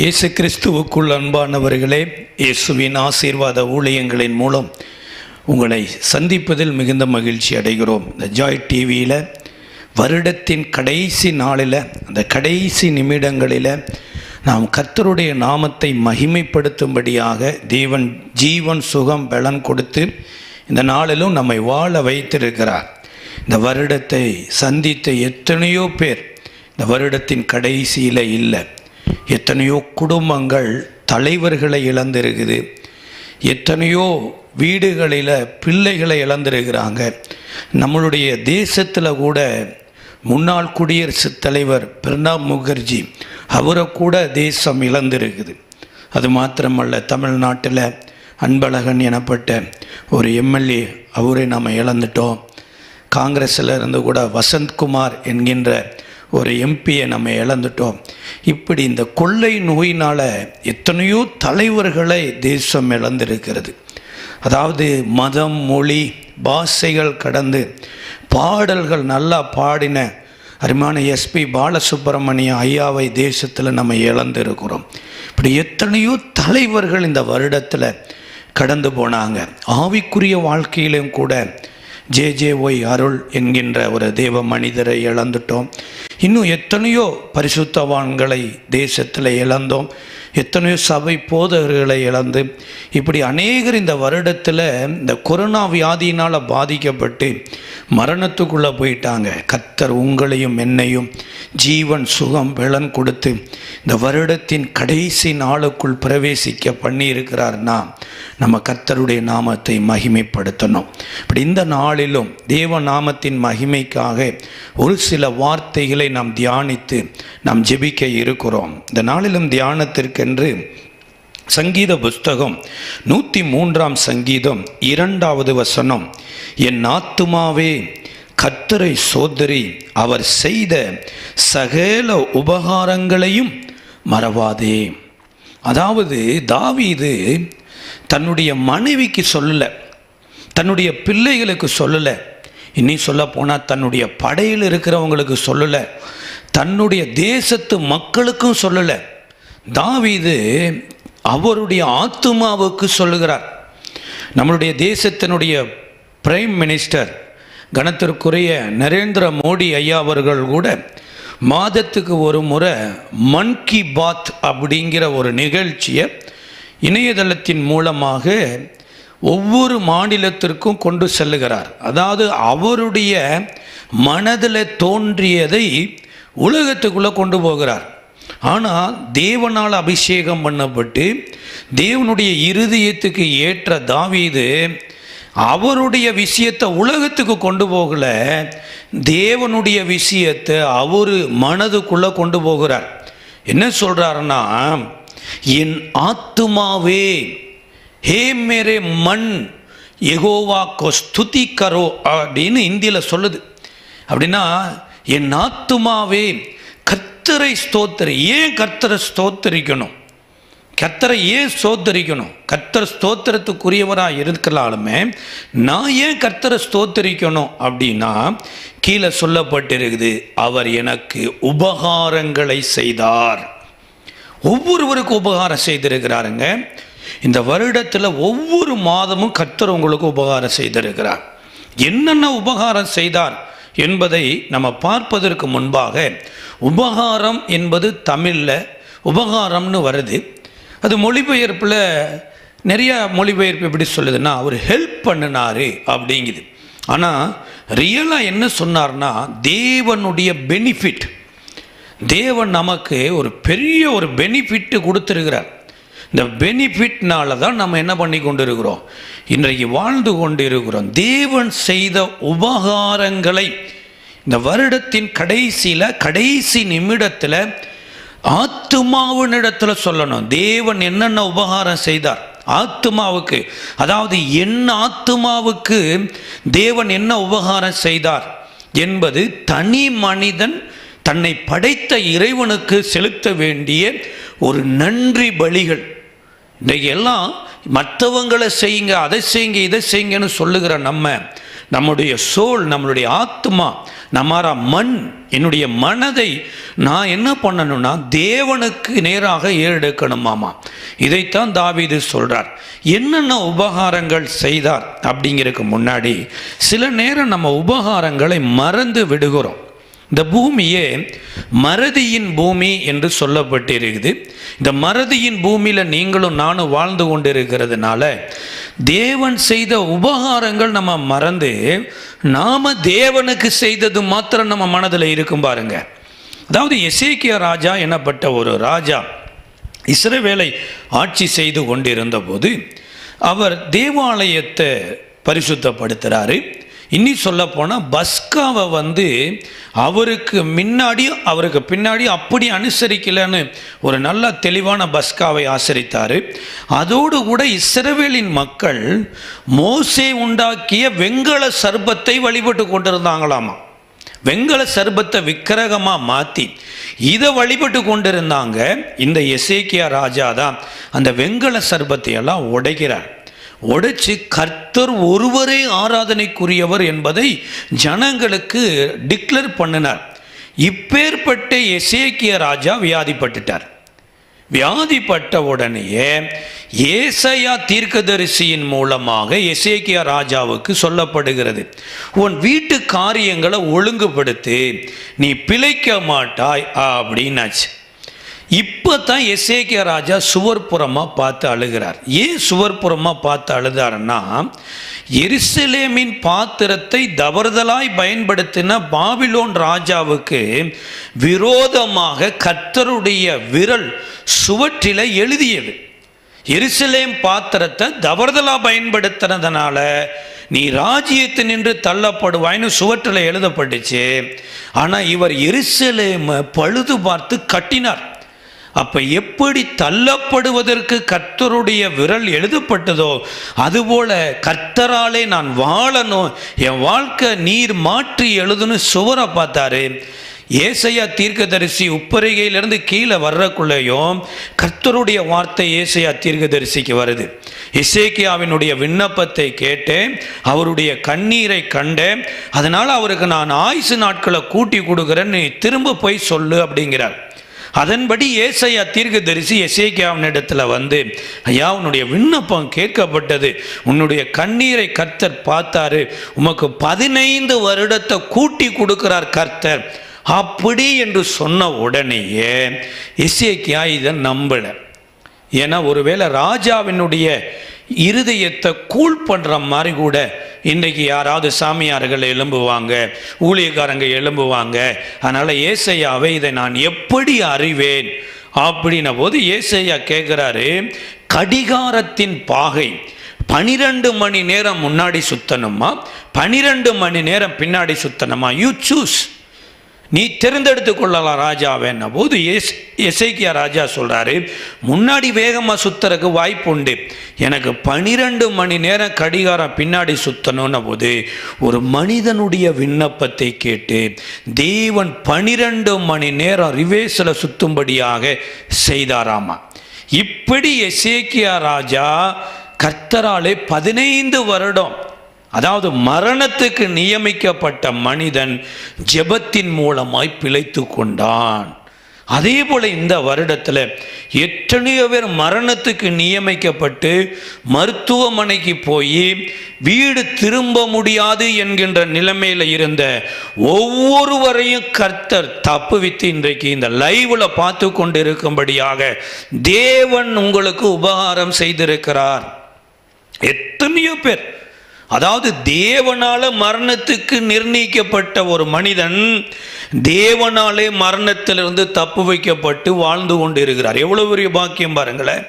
இயேசு கிறிஸ்துவுக்குள் அன்பானவர்களே, இயேசுவின் ஆசீர்வாத ஊழியங்களின் மூலம் உங்களை சந்திப்பதில் மிகுந்த மகிழ்ச்சி அடைகிறோம். இந்த ஜாய் டிவியில் வருடத்தின் கடைசி நாளில், அந்த கடைசி நிமிடங்களில் நாம் கர்த்தருடைய நாமத்தை மகிமைப்படுத்தும்படியாக தேவன் ஜீவன் சுகம் பலன் கொடுத்து இந்த நாளிலும் நம்மை வாழ வைத்திருக்கிறார். இந்த வருடத்தை சந்தித்த எத்தனையோ பேர் இந்த வருடத்தின் கடைசியில் இல்லை. எத்தனையோ குடும்பங்கள் தலைவர்களை இழந்திருக்குது. எத்தனையோ வீடுகளில் பிள்ளைகளை இழந்திருக்கிறாங்க. நம்மளுடைய தேசத்தில் கூட முன்னாள் குடியரசுத் தலைவர் பிரணாப் முகர்ஜி, அவரை கூட தேசம் இழந்திருக்குது. அது மாத்திரமல்ல, தமிழ்நாட்டில் அன்பழகன் எனப்பட்ட ஒரு எம்எல்ஏ, அவரை நம்ம இழந்துட்டோம். காங்கிரஸில் இருந்து கூட வசந்த்குமார் என்கின்ற ஒரு எம்பியை நம்ம இழந்துட்டோம். இப்படி இந்த கொள்ளை நோயினால் எத்தனையோ தலைவர்களை தேசம் இழந்திருக்கிறது. அதாவது மதம், மொழி, பாஷைகள் கடந்து பாடல்கள் நல்லா பாடின அருமையான எஸ்பி பாலசுப்ரமணியம் ஐயாவை தேசத்தில் நம்ம இழந்திருக்கிறோம். இப்படி எத்தனையோ தலைவர்கள் இந்த வருடத்தில் கடந்து போனாங்க. ஆவிக்குரிய வாழ்க்கையிலும் கூட ஜேஜேஒய் அருள் என்கின்ற ஒரு தேவ மனிதரை இழந்துட்டோம். இன்னும் எத்தனையோ பரிசுத்தவான்களை தேசத்தில் இழந்தோம். எத்தனையோ சபை போதகர்களை இழந்து இப்படி அநேகர் இந்த வருடத்தில் இந்த கொரோனா வியாதியினால் பாதிக்கப்பட்டு மரணத்துக்குள்ளே போயிட்டாங்க. கர்த்தர் உங்களையும் என்னையும் ஜீவன் சுகம் பலன் கொடுத்து இந்த வருடத்தின் கடைசி நாளுக்குள் பிரவேசிக்க பண்ணியிருக்கிறார்னா நம்ம கர்த்தருடைய நாமத்தை மகிமைப்படுத்தணும். இப்படி இந்த நாளிலும் தேவ நாமத்தின் மகிமைக்காக ஒரு சில வார்த்தைகளை நாம் தியானித்து நாம் ஜெபிக்க இருக்கிறோம். இந்த நாளிலும் தியானத்திற்கென்று சங்கீத புஸ்தகம் 103 சங்கீதம் 2வது வசனம், என் ஆத்துமாவே கர்த்தரை சோதரி, அவர் செய்த சகல உபகாரங்களையும் மறவாதே. அதாவது தாவீது தன்னுடைய மனைவிக்கு சொல்லலை, தன்னுடைய பிள்ளைகளுக்கு சொல்லலை, இன்னி சொல்ல போனால் தன்னுடைய படையில் இருக்கிறவங்களுக்கு சொல்லலை, தன்னுடைய தேசத்து மக்களுக்கும் சொல்லலை. தாவீது அவருடைய ஆத்துமாவுக்கு சொல்லுகிறார். நம்மளுடைய தேசத்தினுடைய பிரைம் மினிஸ்டர் கணத்திற்குரிய நரேந்திர மோடி ஐயா அவர்கள் கூட மாதத்துக்கு ஒரு முறை மன் கி பாத் அப்படிங்கிற ஒரு நிகழ்ச்சியை இணையதளத்தின் மூலமாக ஒவ்வொரு மாநிலத்திற்கும் கொண்டு செல்லுகிறார். அதாவது அவருடைய மனதில் தோன்றியதை உலகத்துக்குள்ளே கொண்டு போகிறார். ஆனால் தேவனால் அபிஷேகம் பண்ணப்பட்டு தேவனுடைய இருதயத்துக்கு ஏற்ற தாவீது அவருடைய விஷயத்தை உலகத்துக்கு கொண்டு போகல, தேவனுடைய விஷயத்தை அவர் மனதுக்குள்ளே கொண்டு போகிறார். என்ன சொல்கிறாருன்னா, என் ஆத்துமாவே ஹே மேரே மண் யெகோவா கோ ஸ்துதி கரோ அப்படின்னு இந்தியில் சொல்லுது. அப்படின்னா என் ஆத்துமாவே கர்த்தரை ஸ்தோத்திரி. ஏன் கர்த்தரை ஸ்தோத்தரிக்கணும்? கர்த்தரை ஏன் ஸ்தோத்தரிக்கணும்? கர்த்தர் ஸ்தோத்திரத்துக்குரியவராக இருக்கலாலுமே நான் ஏன் கர்த்தரை ஸ்தோத்தரிக்கணும் அப்படின்னா, கீழே சொல்லப்பட்டிருக்குது, அவர் எனக்கு உபகாரங்களை செய்தார். ஒவ்வொருவருக்கும் உபகாரம் செய்திருக்கிறாருங்க. இந்த வருடத்தில் ஒவ்வொரு மாதமும் கர்த்தர் உங்களுக்கு உபகாரம் செய்திருக்கிறார். என்னென்ன உபகாரம் செய்தார் என்பதை நம்ம பார்ப்பதற்கு முன்பாக, உபகாரம் என்பது தமிழில் உபகாரம்னு வருது. அது மொழிபெயர்ப்பில் நிறைய மொழிபெயர்ப்பு எப்படி சொல்லுதுன்னா, அவர் ஹெல்ப் பண்ணினார் அப்படிங்குது. ஆனால் ரியலாக என்ன சொன்னார்னா, தேவனுடைய பெனிஃபிட், தேவன் நமக்கு ஒரு பெரிய ஒரு பெனிஃபிட்டு கொடுத்துருக்கிறார். இந்த பெனிஃபிட்னால தான் நம்ம என்ன பண்ணி கொண்டு இருக்கிறோம், இன்றைக்கு வாழ்ந்து கொண்டு இருக்கிறோம். தேவன் செய்த உபகாரங்களை இந்த வருடத்தின் கடைசியில், கடைசி நிமிடத்தில் ஆத்துமாவினிடத்தில் சொல்லணும். தேவன் என்னென்ன உபகாரம் செய்தார் ஆத்துமாவுக்கு, அதாவது என் ஆத்துமாவுக்கு தேவன் என்ன உபகாரம் செய்தார் என்பது தனி மனிதன் தன்னை படைத்த இறைவனுக்கு செலுத்த வேண்டிய ஒரு நன்றி பலிகள். இன்றைக்கு எல்லாம் மற்றவங்களை செய்யுங்க, அதை செய்யுங்க, இதை செய்யுங்கன்னு சொல்லுகிற நம்ம நம்முடைய சோல், நம்மளுடைய ஆத்மா, நம்மாரா மண், என்னுடைய மனதை நான் என்ன பண்ணணும்னா தேவனுக்கு நேராக ஏறெடுக்கணுமாமா. இதைத்தான் தாவீது சொல்றார். என்னென்ன உபகாரங்கள் செய்தார் அப்படிங்கிறதுக்கு முன்னாடி சில நேரம் நம்ம உபகாரங்களை மறந்து விடுகிறோம். இந்த பூமியே மறதியின் பூமி என்று சொல்லப்பட்டிருக்குது. இந்த மறதியின் பூமியில் நீங்களும் நானும் வாழ்ந்து கொண்டு இருக்கிறதுனால தேவன் செய்த உபகாரங்கள் நம்ம மறந்து நாம தேவனுக்கு செய்தது மாத்திரம் நம்ம மனதில் இருக்கும் பாருங்க. அதாவது எசேக்கியா ராஜா எனப்பட்ட ஒரு ராஜா இஸ்ரவேலை ஆட்சி செய்து கொண்டிருந்த போது அவர் தேவாலயத்தை பரிசுத்தப்படுத்துகிறாரு. இன்னி சொல்ல போனால் பஸ்காவை அவருக்கு முன்னாடி அவருக்கு பின்னாடி அப்படி அனுசரிக்கலன்னு ஒரு நல்ல தெளிவான பஸ்காவை ஆசரித்தார். அதோடு கூட இஸ்ரவேலின் மக்கள் மோசே உண்டாக்கிய வெண்கல சர்பத்தை வழிபட்டு கொண்டிருந்தாங்களாமா. வெண்கல சர்பத்தை விக்கிரகமாக மாற்றி இதை வழிபட்டு கொண்டிருந்தாங்க. இந்த எசேக்கியா ராஜா தான் அந்த வெண்கல சர்பத்தை எல்லாம் உடைக்கிறார். உடைச்சு கர்த்தர் ஒருவரே ஆராதனைக்குரியவர் என்பதை ஜனங்களுக்கு டிக்ளேர் பண்ணினார். இப்பேற்பட்ட எசேக்கியா ராஜா வியாதிப்பட்டுட்டார். வியாதிப்பட்ட உடனேயே ஏசாயா தீர்க்கதரிசியின் மூலமாக எசேக்கியா ராஜாவுக்கு சொல்லப்படுகிறது, உன் வீட்டு காரியங்களை ஒழுங்குபடுத்து, நீ பிழைக்க மாட்டாய் அப்படின்னாச்சு. இப்போ தான் எசேக்கியா ராஜா சுவர்புறமாக பார்த்து அழுகிறார். ஏன் சுவர்புறமாக பார்த்து அழுதாருன்னா, எருசலேமின் பாத்திரத்தை தவறுதலாய் பயன்படுத்தின பாபிலோன் ராஜாவுக்கு விரோதமாக கர்த்தருடைய விரல் சுவற்றில் எழுதியது. எருசலேம் பாத்திரத்தை தவறுதலாக பயன்படுத்தினதுனால நீ ராஜ்யத்தை நின்று தள்ளப்படுவாய்னு சுவற்றில் எழுதப்பட்டுச்சு. ஆனால் இவர் எருசலேமை பழுது பார்த்து கட்டினார். அப்போ எப்படி தள்ளப்படுவதற்கு கர்த்தருடைய விரல் எழுதப்பட்டதோ அதுபோல கர்த்தராலே நான் வாழணும், என் வாழ்க்கை நீர் மாற்றி எழுதுன்னு சுவரை பார்த்தாரு. ஏசாயா தீர்க்கதரிசி உப்பரிகையிலிருந்து கீழே வர்றக்குள்ளேயும் கர்த்தருடைய வார்த்தை ஏசாயா தீர்க்கதரிசிக்கு வருது. எசேக்கியாவினுடைய விண்ணப்பத்தை கேட்டேன், அவருடைய கண்ணீரை கண்டேன், அதனால் அவருக்கு நான் ஆயுசு நாட்களை கூட்டி கொடுக்குறேன்னு திரும்ப போய் சொல்லு அப்படிங்கிறார். அதன்படி ஏசாயா தீர்க்கதரிசி எசேக்கியாவின் இடத்துல ஐயா உன்னுடைய விண்ணப்பம் கேட்கப்பட்டது, உன்னுடைய கண்ணீரை கர்த்தர் பார்த்தாரு, உமக்கு 15 வருடத்தை கூட்டி கொடுக்கிறார் கர்த்தர் அப்படி என்று சொன்ன உடனேயே எசேக்கியா இதை நம்பல. ஏன்னா ஒருவேளை ராஜாவினுடைய இருதயத்தை கூல் பண்ணுற மாதிரி கூட இன்றைக்கு யாராவது சாமியார்கள் எழும்புவாங்க, ஊழியக்காரங்க எழும்புவாங்க. அதனால் ஏசாயாவை இதை நான் எப்படி அறிவேன் அப்படின்ன போது ஏசாயா கேட்குறாரு, கடிகாரத்தின் பாகை 12 மணி நேரம் முன்னாடி சுத்தணுமா 12 மணி நேரம் பின்னாடி சுத்தணுமா, யூ சூஸ், நீ தேர்ந்தெடுத்து கொள்ளலாம் ராஜாவேன்ன போது எசேக்கியா ராஜா சொல்கிறாரு, முன்னாடி வேகமாக சுத்தறதுக்கு வாய்ப்பு உண்டு, எனக்கு 12 மணி நேரம் கடிகாரம் பின்னாடி சுத்தணும்ன போது ஒரு மனிதனுடைய விண்ணப்பத்தை கேட்டு தேவன் 12 மணி நேரம் ரிவேஸில் சுத்தும்படியாக செய்தாராமா. இப்படி எசேக்கியா ராஜா கர்த்தராலே 15 வருடம், அதாவது மரணத்துக்கு நியமிக்கப்பட்ட மனிதன் ஜெபத்தின் மூலமாய் பிழைத்து கொண்டான். அதே போல இந்த வருடத்தில் எத்தனையோ பேர் மரணத்துக்கு நியமிக்கப்பட்டு மருத்துவமனைக்கு போய் வீடு திரும்ப முடியாது என்கின்ற நிலைமையில் இருந்த ஒவ்வொருவரையும் கர்த்தர் தப்புவித்து இன்றைக்கு இந்த லைவ்ல பார்த்து கொண்டு இருக்கும்படியாக தேவன் உங்களுக்கு உபகாரம் செய்திருக்கிறார். எத்தனையோ பேர், அதாவது தேவனால மரணத்துக்கு நிர்ணயிக்கப்பட்ட ஒரு மனிதன் தேவனாலே மரணத்திலிருந்து தப்பு வைக்கப்பட்டு வாழ்ந்து கொண்டு இருக்கிறார். எவ்வளவு பெரிய பாக்கியம் பாருங்களேன்.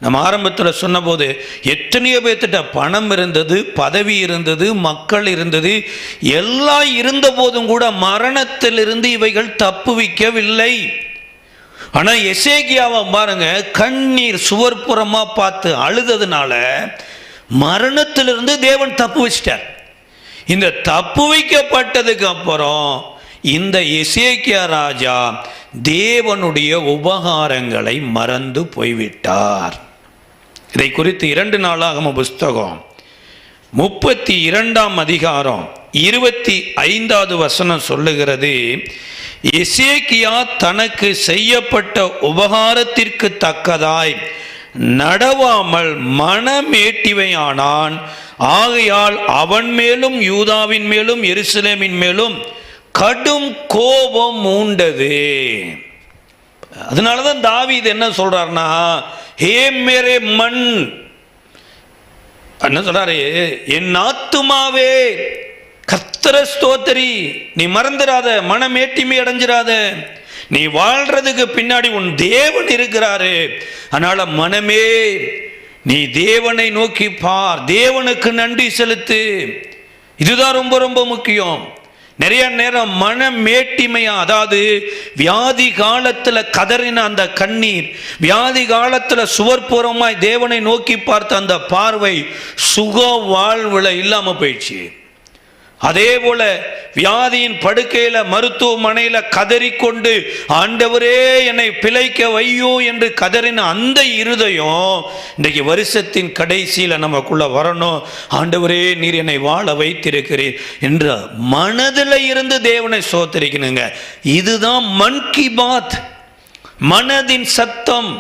நம்ம ஆரம்பத்தில் சொன்னபோது எத்தனையோ பேர்த்திட்ட பணம் இருந்தது, பதவி இருந்தது, மக்கள் இருந்தது, எல்லாம் இருந்த போதும் கூட மரணத்திலிருந்து இவைகள் தப்பு வைக்கவில்லை. ஆனால் எசேக்கியாவை பாருங்க, கண்ணீர் சுவர்புறமா பார்த்து அழுததுனால மரணத்திலிருந்து தேவன் தப்பு வச்சிட்டார். இந்த தப்பு வைக்கப்பட்டதுக்கு அப்புறம் இந்த எசேக்கியா ராஜா தேவனுடைய உபகாரங்களை மறந்து போய்விட்டார். இதை குறித்து 2 நாளாகம புஸ்தகம் 32ஆம் அதிகாரம் 25வது வசனம் சொல்லுகிறது, எசேக்கியா தனக்கு செய்யப்பட்ட உபகாரத்திற்கு தக்கதாய் நடவாமல் மனமேட்டிவையானான். ஆகையால் அவன் மேலும் யூதாவின் மேலும் எருசலேமின் மேலும் கடும் கோபம் உண்டது. அதனாலதான் தாவீது என்ன சொல்றாருன்னா, ஹே மேரே மண், என்ன சொல்றாரு, என் ஆத்துமாவே கர்த்தரை ஸ்தோத்திரி, நீ மறந்துடாத, மனமேட்டிமை அடைஞ்சிடாத, நீ வாழ்றதுக்கு பின்னாடி உன் தேவன் இருக்கிறாரு. அதனால மனமே நீ தேவனை நோக்கி பார், தேவனுக்கு நன்றி செலுத்து. இதுதான் ரொம்ப ரொம்ப முக்கியம். நிறைய நேரம் மனமேட்டிமையா, அதாவது வியாதி காலத்துல கதறின அந்த கண்ணீர், வியாதி காலத்துல சுவர்புறமாய் தேவனை நோக்கி பார்த்த அந்த பார்வை சுக வாழ்வுல இல்லாம போயிடுச்சு. அதே போல வியாதியின் படுக்கையில மருத்துவமனையில கதறிக்கொண்டு ஆண்டவரே என்னை பிழைக்க வையோ என்று கதறின அந்த இருதயம் இன்றைக்கு வருஷத்தின் கடைசியில நமக்குள்ள வரணும். ஆண்டவரே நீர் என்னை வாழ வைத்திருக்கிறீர் என்ற மனதில் இருந்து தேவனை சோத்தரிக்கணுங்க. இதுதான் மன் கி பாத், மனதின் சத்தம்.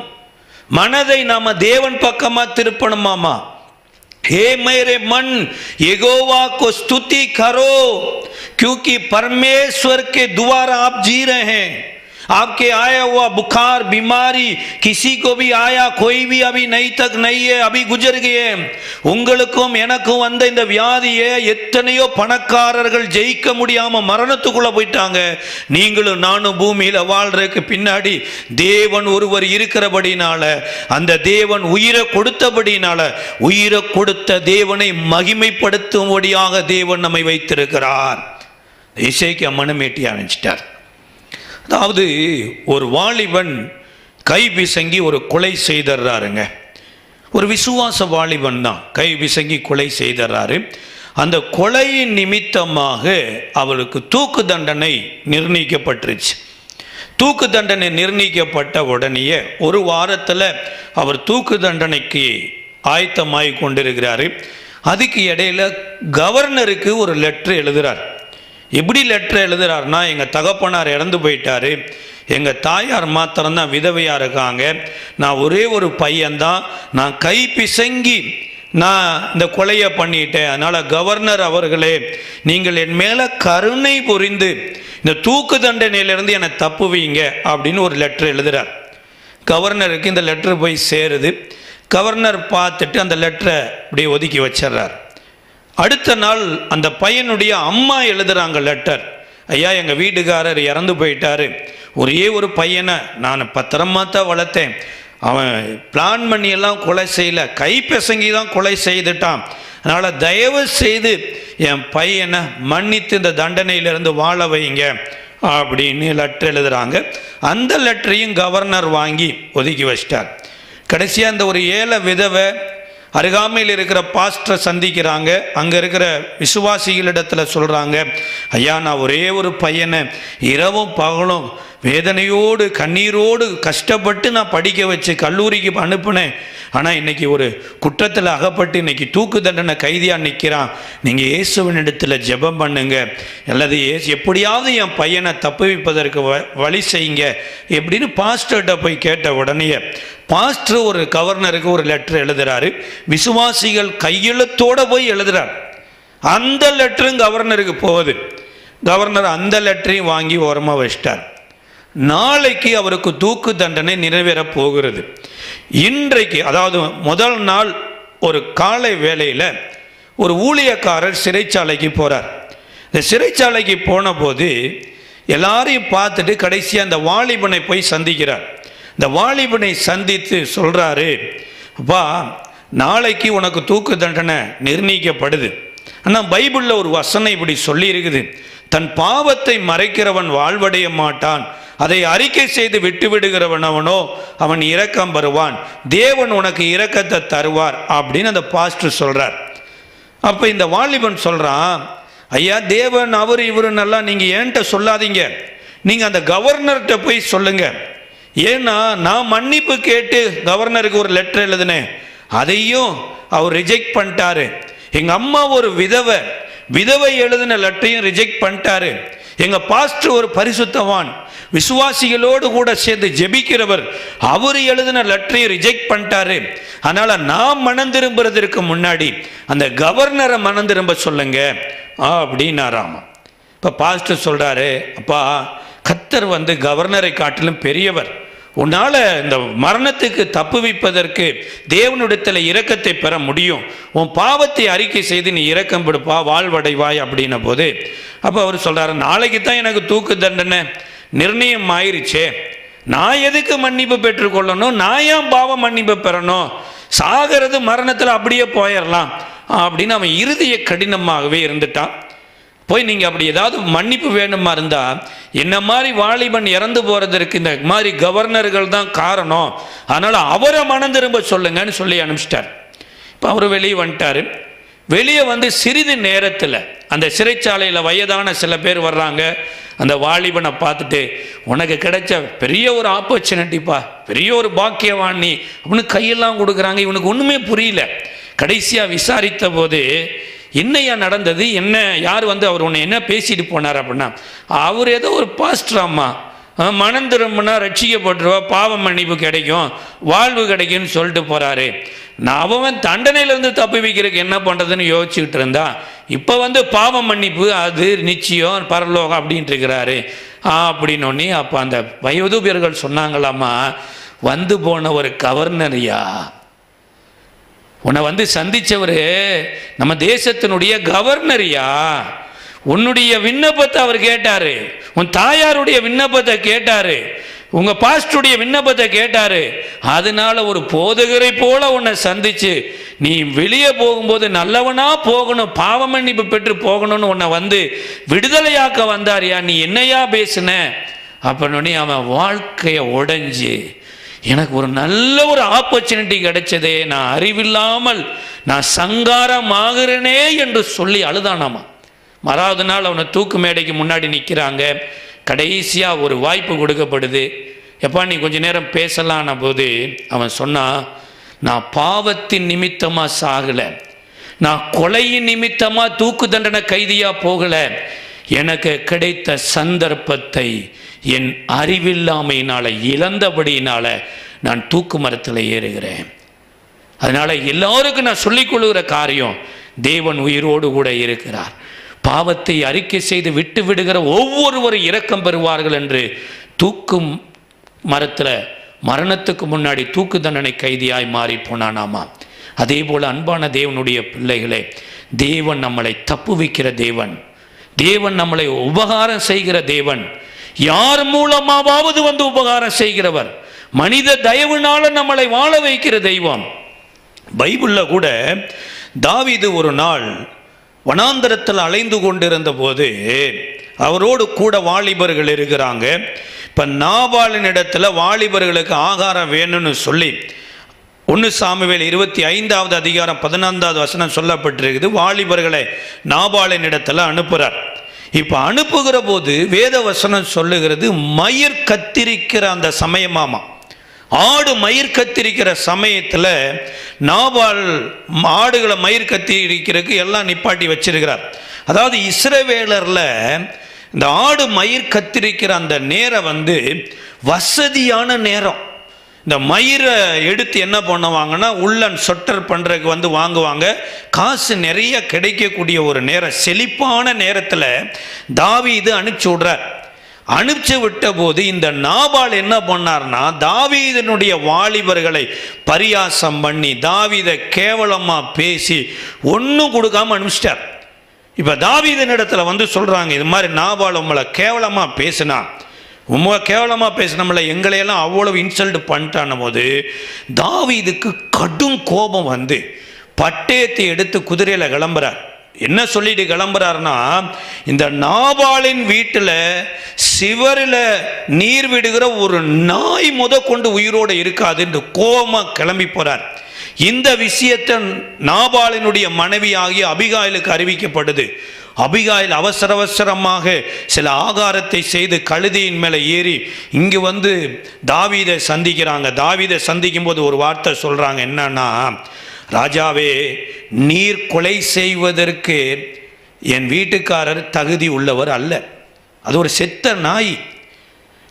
மனதை நாம தேவன் பக்கமா திருப்பணுமாமா. हे मेरे मन यहोवा को स्तुति करो, क्योंकि परमेश्वर के द्वारा आप जी रहे हैं. आपके आया हुआ बुखार बीमारी किसी को भी आया, कोई भी अभी नहीं तक नहीं है, अभी गुजर गए. உங்களுக்கும் எனக்கும் வந்த இந்த வியாதியை எத்தனையோ பணக்காரர்கள் ஜெயிக்க முடியாம மரணத்துக்குள்ள போயிட்டாங்க. நீங்களும் நானும் பூமியில வாழ்றதுக்கு பின்னாடி தேவன் ஒருவர் இருக்கிறபடினால, அந்த தேவன் உயிரை கொடுத்தபடினால, உயிரை கொடுத்த தேவனை மகிமைப்படுத்தும்படியாக தேவன் நம்மை வைத்திருக்கிறார். எசேக்கியா மனமேட்டி ஆரம்பிச்சிட்டார். அதாவது ஒரு வாலிபன் கை பிசங்கி ஒரு கொலை செய்தர்றாருங்க. ஒரு விசுவாச வாலிபன் தான் கை பிசங்கி கொலை செய்தர்றாரு. அந்த கொலையின் நிமித்தமாக அவருக்கு தூக்கு தண்டனை நிர்ணயிக்கப்பட்டுருச்சு. தூக்கு தண்டனை நிர்ணயிக்கப்பட்ட உடனேயே ஒரு வாரத்தில் அவர் தூக்கு தண்டனைக்கு ஆயத்தமாகி கொண்டிருக்கிறாரு. அதுக்கு இடையில கவர்னருக்கு ஒரு லெட்டர் எழுதுகிறார். எப்படி லெட்டர் எழுதுறாருன்னா, எங்கள் தகப்பனார் இறந்து போயிட்டாரு, எங்கள் தாயார் மாத்திரம்தான் விதவையாக இருக்காங்க, நான் ஒரே ஒரு பையன்தான், நான் கை பிசங்கி நான் இந்த கொலையை பண்ணிட்டேன். அதனால் கவர்னர் அவர்களே, நீங்கள் என் மேலே கருணை புரிந்து இந்த தூக்கு தண்டனையிலிருந்து என்னை தப்புவீங்க அப்படின்னு ஒரு லெட்டர் எழுதுகிறார். கவர்னருக்கு இந்த லெட்டர் போய் சேருது. கவர்னர் பார்த்துட்டு அந்த லெட்டரை அப்படியே ஒதுக்கி வச்சிட்றார். அடுத்த நாள் அந்த பையனுடைய அம்மா எழுதுகிறாங்க லெட்டர். ஐயா, எங்கள் வீட்டுக்காரர் இறந்து போயிட்டாரு, ஒரே ஒரு பையனை நான் பத்திரமா தான் வளர்த்தேன், அவன் பிளான் பண்ணியெல்லாம் கொலை செய்யலை, கை பிசங்கி தான் கொலை செய்துட்டான், அதனால் தயவு செய்து என் பையனை மன்னித்து இந்த தண்டனையிலிருந்து வாழ வைங்க அப்படின்னு லெட்டர் எழுதுகிறாங்க. அந்த லெட்டரையும் கவர்னர் வாங்கி ஒதுக்கி வச்சிட்டார். கடைசியாக அந்த ஒரு ஏழை விதவை அருகாமையில் இருக்கிற பாஸ்டரை சந்திக்கிறாங்க. அங்கே இருக்கிற விசுவாசிகளிடத்தில் சொல்கிறாங்க, ஐயா, நான் ஒரே ஒரு பையனை இரவும் பகலும் வேதனையோடு கண்ணீரோடு கஷ்டப்பட்டு நான் படிக்க வச்சு கல்லூரிக்கு அனுப்புனேன். ஆனால் இன்றைக்கி ஒரு குற்றத்தில் அகப்பட்டு இன்றைக்கி தூக்கு தண்டனை கைதியாக நிற்கிறான். நீங்கள் இயேசுவின் இடத்துல ஜெபம் பண்ணுங்க, அல்லது எப்படியாவது என் பையனை தப்புவிப்பதற்கு வழி செய்யுங்க எப்படின்னு பாஸ்டர்கிட்ட போய் கேட்ட உடனே பாஸ்டர் ஒரு கவர்னருக்கு ஒரு லெட்டர் எழுதுகிறாரு. விசுவாசிகள் கையெழுத்தோடு போய் எழுதுகிறார். அந்த லெட்டரும் கவர்னருக்கு போகுது. கவர்னர் அந்த லெட்டரையும் வாங்கி ஓரமாக வச்சிட்டார். நாளைக்கு அவருக்கு தூக்கு தண்டனை நிறைவேறப் போகிறது. இன்றைக்கு, அதாவது முதல் நாள் ஒரு காலை வேளையில் ஒரு ஊழியக்காரர் சிறைச்சாலைக்கு போகிறார். இந்த சிறைச்சாலைக்கு போன போது எல்லாரையும் பார்த்துட்டு கடைசியாக அந்த வாலிபனை போய் சந்திக்கிறார். இந்த வாலிபனை சந்தித்து சொல்கிறாரு, அப்பா, நாளைக்கு உனக்கு தூக்கு தண்டனை நிர்ணயிக்கப்படுது. ஆனால் பைபிளில் ஒரு வசனம் இப்படி சொல்லி இருக்குது, தன் பாவத்தை மறைக்கிறவன் வாழ்வடைய மாட்டான், அதை அறிக்கை செய்து விட்டு விடுகிறவனவனோ அவன் இரக்கம் பெறுவான், தேவன் உனக்கு இரக்கத்தை தருவார் அப்படின்னு அந்த பாஸ்டர் சொல்கிறார். அப்போ இந்த வாலிபன் சொல்கிறான், ஐயா, தேவன் அவர் இவருன்னெல்லாம் நீங்கள் ஏன்ட்ட சொல்லாதீங்க, நீங்கள் அந்த கவர்னர்கிட்ட போய் சொல்லுங்க. ஏன்னா நான் மன்னிப்பு கேட்டு கவர்னருக்கு ஒரு லெட்டர் எழுதினேன், அதையும் அவர் ரிஜெக்ட் பண்ணிட்டாரு. எங்கள் அம்மா ஒரு விதவை எழுதின லெட்டரையும் ரிஜெக்ட் பண்ணிட்டாரு. எங்கள் பாஸ்டர் ஒரு பரிசுத்தவான், விசுவாசிகளோடு கூட சேர்ந்து ஜெபிக்கிறவர், அவர் எழுதின லெட்டரையும் ரிஜெக்ட் பண்ணிட்டாரு. அதனால் நான் மனம் திரும்புறதற்கு முன்னாடி அந்த கவர்னரை மனம் திரும்ப சொல்லுங்க அப்படின்னாராமா. இப்போ பாஸ்டர் சொல்கிறாரு, அப்பா கர்த்தர் கவர்னரை காட்டிலும் பெரியவர், உன்னால் இந்த மரணத்துக்கு தப்புவிப்பதற்கு தேவனிடத்தில் இரக்கத்தை பெற முடியும், உன் பாவத்தை அறிக்கை செய்து நீ இரக்கம் விடுப்பா, வாழ்வடைவாய் அப்படின்ன போது அப்போ அவர் சொல்கிறாரு, நாளைக்கு தான் எனக்கு தூக்கு தண்டனை நிர்ணயம் ஆயிருச்சே, நான் எதுக்கு மன்னிப்பு பெற்றுக்கொள்ளணும், நான் ஏன் பாவம் மன்னிப்பு பெறணும், சாகிறது மரணத்தில் அப்படியே போயிடலாம் அப்படின்னு அவன் இறுதிய கடினமாகவே இருந்துட்டான். போய் நீங்கள் அப்படி ஏதாவது மன்னிப்பு வேணுமா இருந்தால் என்ன மாதிரி வாலிபன் இறந்து போகிறதற்கு இந்த மாதிரி கவர்னர்கள் தான் காரணம், அதனால் அவரை மனம் திரும்ப சொல்லுங்கன்னு சொல்லி அனுப்பிச்சிட்டார். இப்போ அவர் வெளியே வந்துட்டார். வெளியே சிறிது நேரத்தில் அந்த சிறைச்சாலையில் வயதான சில பேர் வர்றாங்க. அந்த வாலிபனை பார்த்துட்டு, உனக்கு கிடைச்ச பெரிய ஒரு ஆப்பர்ச்சுனிட்டிப்பா, பெரிய ஒரு பாக்கியவான் நீ அப்படின்னு கையெல்லாம் கொடுக்குறாங்க. இவனுக்கு ஒன்றுமே புரியல. கடைசியாக விசாரித்த போது, என்னையா நடந்தது, என்ன யார் அவர் உன்னை என்ன பேசிட்டு போனார் அப்படின்னா, அவர் ஏதோ ஒரு பாஸ்டராம்மா, மனம் திரும்பினா ரட்சிக்கப்பட்டுருவா, பாவம் மன்னிப்பு கிடைக்கும், வாழ்வு கிடைக்கும்னு சொல்லிட்டு போகிறாரு. நான் அவன் தண்டனையிலேருந்து தப்பி வைக்கிறதுக்கு என்ன பண்ணுறதுன்னு யோசிச்சுக்கிட்டு இருந்தா, இப்போ பாவம் மன்னிப்பு அது நிச்சயம் பரலோகம் அப்படின்ட்டு இருக்கிறாரு அப்படின்னோடனே அப்போ அந்த வயோதிபர்கள் சொன்னாங்களாம்மா, போன ஒரு கவர்னரியா, உன்னை சந்திச்சவர் நம்ம தேசத்தினுடைய கவர்னரியா, உன்னுடைய விண்ணப்பத்தை அவர் கேட்டாரு, உன் தாயாருடைய விண்ணப்பத்தை கேட்டாரு, உங்க பாஸ்டருடைய விண்ணப்பத்தை கேட்டாரு. அதனால ஒரு போதகரை போல உன்னை சந்திச்சு, நீ வெளியே போகும்போது நல்லவனா போகணும், பாவ மன்னிப்பு பெற்று போகணும்னு உன்னை விடுதலையாக்க வந்தாரியா, நீ என்னையா பேசுன அப்படின்னு அவன் வாழ்க்கையை உடைஞ்சு, எனக்கு ஒரு நல்ல ஒரு ஆப்பர்ச்சுனிட்டி கிடைச்சதே, நான் அறிவில்லாமல் நான் சங்காரம் ஆகிறேனே என்று சொல்லி அழுதானாமா. மறாவது நாள் அவனை தூக்கு மேடைக்கு முன்னாடி நிற்கிறாங்க. கடைசியாக ஒரு வாய்ப்பு கொடுக்கப்படுது. எப்பா நீ கொஞ்ச நேரம் பேசலான போது அவன் சொன்னான், நான் பாவத்தின் நிமித்தமாக சாகலை, நான் கொலையின் நிமித்தமாக தூக்கு தண்டனை கைதியாக போகலை, எனக்கு கிடைத்த சந்தர்ப்பத்தை என் அறிவில்லாமையினால இழந்தபடியினால நான் தூக்கு மரத்தில் ஏறுகிறேன். அதனால் எல்லாருக்கும் நான் சொல்லிக்கொள்ளுகிற காரியம், தேவன் உயிரோடு கூட இருக்கிறார், பாவத்தை அறிக்கை செய்து விட்டு விடுகிற ஒவ்வொருவரும் இரக்கம் பெறுவார்கள் என்று தூக்கும் மரத்தில் மரணத்துக்கு முன்னாடி தூக்கு தண்டனை கைதியாய் மாறி போனானாமா. அதே போல் அன்பான தேவனுடைய பிள்ளைகளே, தேவன் நம்மளை தப்புவிக்கிற தேவன், தேவன் நம்மளை உபகாரம் செய்கிற தேவன், யார் மூலமாவது உபகாரம் செய்கிறவர், மனித தயவுனால நம்மளை வாழ வைக்கிற தெய்வம். பைபிளில் கூட தாவீது ஒரு நாள் வனாந்தரத்தில் அலைந்து கொண்டிருந்த போது அவரோடு கூட வாலிபர்கள் இருக்கிறாங்க. இப்போ நாபாலின் இடத்துல வாலிபர்களுக்கு ஆகாரம் வேணும்னு சொல்லி 1 சாமுவேல் 25வது அதிகாரம் 14வது வசனம் சொல்லப்பட்டிருக்குது. வாலிபர்களை நாபாலின் இடத்துல அனுப்புகிறார். இப்போ அனுப்புகிற போது வேத வசனம் சொல்லுகிறது, மயிர் கத்திரிக்கிற அந்த சமயமாமா, ஆடு மயிர் கத்திரிக்கிற சமயத்தில் நாபால் ஆடுகளை மயிர் கத்திரிக்கிறதுக்கு எல்லாம் நிப்பாட்டி வச்சிருக்கிறார். அதாவது இஸ்ரவேலரில் இந்த ஆடு மயிர் கத்திரிக்கிற அந்த நேரம் வசதியான நேரம். இந்த மயிரை எடுத்து என்ன பண்ணுவாங்கன்னா உள்ளன் சொட்டர் பண்ணுறதுக்கு வாங்குவாங்க. காசு நிறைய கிடைக்கக்கூடிய ஒரு நேரம், செழிப்பான நேரத்தில் தாவீது அனுப்பிச்சி விடுறார். அனுப்பிச்சு விட்ட போது இந்த நாபால் என்ன பண்ணார்னா, தாவீதனுடைய வாலிபர்களை பரியாசம் பண்ணி தாவீதை கேவலமாக பேசி ஒன்றும் கொடுக்காம அனுப்பிச்சிட்டார். இப்போ தாவீதன் இடத்துல சொல்கிறாங்க, இது மாதிரி நாபால் உங்களை கேவலமாக பேசினா, ரொம்ப கேவலமாக பேசினோம்ல, எங்களையெல்லாம் அவ்வளவு இன்சல்ட் பண்ணிட்டான போது தாவீதுக்கு கடும் கோபம் பட்டயத்தை எடுத்து குதிரையில் கிளம்புறார். என்ன சொல்லிட்டு கிளம்புறாருன்னா, இந்த நாபாலின் வீட்டில் சிவரில் நீர் விடுகிற ஒரு நாய் கொண்டு உயிரோடு இருக்காது என்று கோபமாக கிளம்பி போறார். இந்த விஷயத்தை நாபாலினுடைய மனைவி ஆகிய அபிகாயிலுக்கு அறிவிக்கப்படுது. அபிகாயில் அவசரமாக சில ஆகாரத்தை செய்து கழுதையின் மேலே ஏறி இங்கு தாவீதை சந்திக்கிறாங்க. தாவீதை சந்திக்கும் போது ஒரு வார்த்தை சொல்றாங்க, என்னன்னா, ராஜாவே, நீர் கொலை செய்வதற்கு என் வீட்டுக்காரர் தகுதி உள்ளவர் அல்ல. அது ஒரு செத்த நாய்.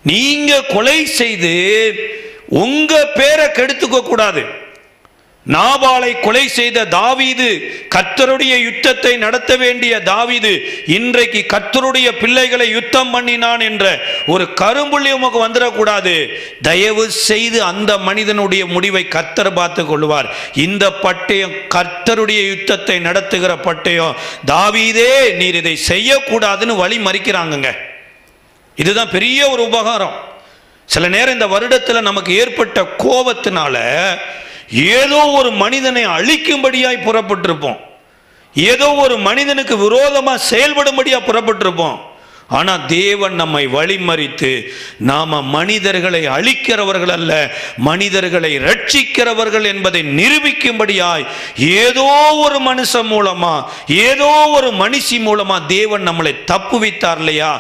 நீங்க கொலை செய்து உங்க பேரை கெடுத்துக்க கூடாது. நாபாலை கொலை செய்த தாவீது, கர்த்தருடைய யுத்தத்தை நடத்த வேண்டிய தாவீது, இன்றைக்கு கர்த்தருடைய பிள்ளைகளை யுத்தம் பண்ணினான் என்ற ஒரு கரும்புள்ளி உமக்கு வந்துடக்கூடாது. தயவு செய்து அந்த மனிதனுடைய முடிவை கர்த்தர் பார்த்து கொள்வார். இந்த பட்டயம் கர்த்தருடைய யுத்தத்தை நடத்துகிற பட்டயம். தாவீதே, நீர் இதை செய்யக்கூடாதுன்னு வழி மறிக்கிறாங்க. இதுதான் பெரிய ஒரு உபகாரம். சில நேரம் இந்த வருடத்தில் நமக்கு ஏற்பட்ட கோபத்தினால ஏதோ ஒரு மனிதனை அழிக்கும்படியாய் புறப்பட்டிருப்போம். ஏதோ ஒரு மனிதனுக்கு விரோதமாக செயல்படும்படியாக புறப்பட்டிருப்போம். ஆனால் தேவன் நம்மை வழிமறித்து, நாம மனிதர்களை அழிக்கிறவர்கள் அல்ல, மனிதர்களை ரட்சிக்கிறவர்கள் என்பதை நிரூபிக்கும்படியாய் ஏதோ ஒரு மனுஷன் மூலமா, ஏதோ ஒரு மனுஷி மூலமா தேவன் நம்மளை தப்புவித்தார் இல்லையா?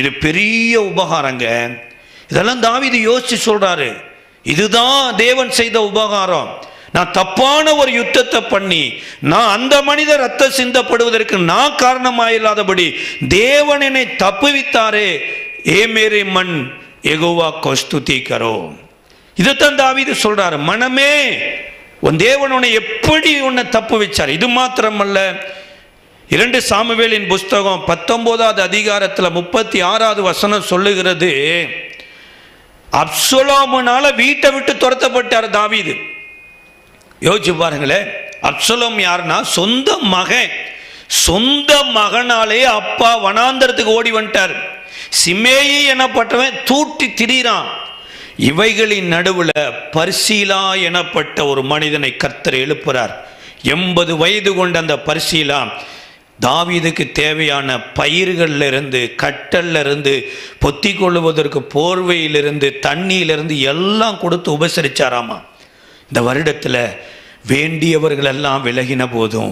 இது பெரிய உபகாரங்க. இதெல்லாம் தாவீது யோசிச்சு சொல்றாரு. இதுதான் தேவன் செய்த உபகாரம். நான் தப்பான ஒரு யுத்தத்தை பண்ணி நான் அந்த மனிதர் ரத்தம் சிந்தப்படுவதற்கு நான் காரணமாயில்லாதபடி தேவன் என்னை தப்புவித்தாரே. ஏ மேரே மண் யெகோவா கோ ஸ்துதி கரோ. இதைத்தான் தாவீது சொல்றாரு. மனமே, உன் தேவன் உன்னை எப்படி உன்னை தப்புவிச்சார். இது மாத்திரமல்ல, 2 சாமுவேலின் புஸ்தகம் 19வது அதிகாரத்தில் 36வது வசனம் சொல்லுகிறது, அப்சலோமுனால வீட்டை விட்டு துரத்தப்பட்டார் தாவீது. யோசிச்சு பாருங்களேன். அப்சலோம் யாருன்னா சொந்த மகன். சொந்த மகனாலே அப்பா வனாந்தரத்துக்கு ஓடி வந்துட்டார். சிமேயி எனப்பட்டவன் தூட்டி திரிகிறான். இவைகளின் நடுவில் பர்சீலா எனப்பட்ட ஒரு மனிதனை கர்த்தர் எழுப்புறார். 80 வயது கொண்ட அந்த பர்சீலா தாவீதுக்கு தேவையான பயிர்களில் இருந்து, கட்டல்ல இருந்து, பொத்தி கொள்ளுவதற்கு போர்வையிலிருந்து, தண்ணியிலிருந்து எல்லாம் கொடுத்து உபசரிச்சாராமா. இந்த வருடத்தில் வேண்டியவர்கள் எல்லாம் விலகின போதும்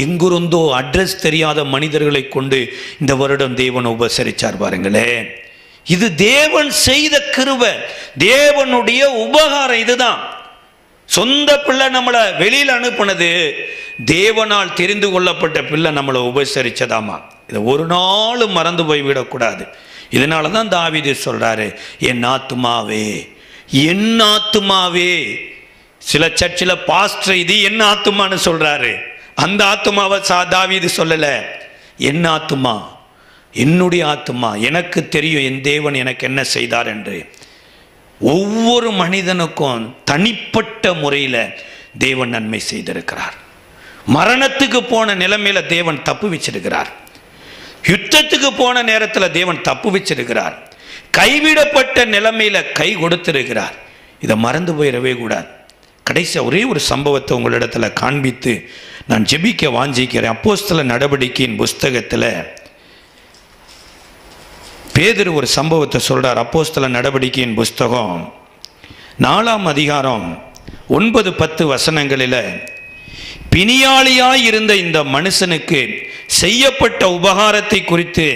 எங்கிருந்தோ அட்ரஸ் தெரியாத மனிதர்களை கொண்டு இந்த வருடம் தேவன் உபசரிச்சார். பாருங்களேன், இது தேவன் செய்த கிருபை, தேவனுடைய உபகாரம். இதுதான் சொந்த பிள்ளை நம்மளை வெளியில் அனுப்புனது, தேவனால் தெரிந்து கொள்ளப்பட்ட பிள்ளை நம்மளை உபசரிச்சதாமா. இதை ஒரு நாள் மறந்து போய்விடக்கூடாது. இதனால தான் தாவீது சொல்றாரு, என் ஆத்துமாவே, என் ஆத்துமாவே. சில சர்ச்சில் பாஸ்டர் இது என் ஆத்துமான்னு சொல்றாரு. அந்த ஆத்துமாவை தாவீது சொல்லல. என் ஆத்துமா, என்னுடைய ஆத்துமா, எனக்கு தெரியும் என் தேவன் எனக்கு என்ன செய்தார் என்று. ஒவ்வொரு மனிதனுக்கும் தனிப்பட்ட முறையில் தேவன் நன்மை செய்திருக்கிறார். மரணத்துக்கு போன நிலைமையில தேவன் தப்பு வச்சிருக்கிறார். யுத்தத்துக்கு போன நேரத்தில் தேவன் தப்பு வச்சிருக்கிறார். கைவிடப்பட்ட நிலைமையில கை கொடுத்திருக்கிறார். இதை மறந்து போயிடவே கூடாது. கடைசியாக ஒரே ஒரு சம்பவத்தை உங்களிடத்தில் காண்பித்து நான் ஜெபிக்க வாஞ்சிக்கிறேன். அப்போஸ்தலர் நடவடிக்கையின் புஸ்தகத்தில் பேதுரு ஒரு சம்பவத்தை சொல்றார். அப்போஸ்தலர் நடவடிக்கையின் புஸ்தகம் 4ஆம் அதிகாரம் 9-10 வசனங்களில், பிணியாளியாய் இருந்த இந்த மனுஷனுக்கு செய்யப்பட்ட உபகாரத்தை குறித்து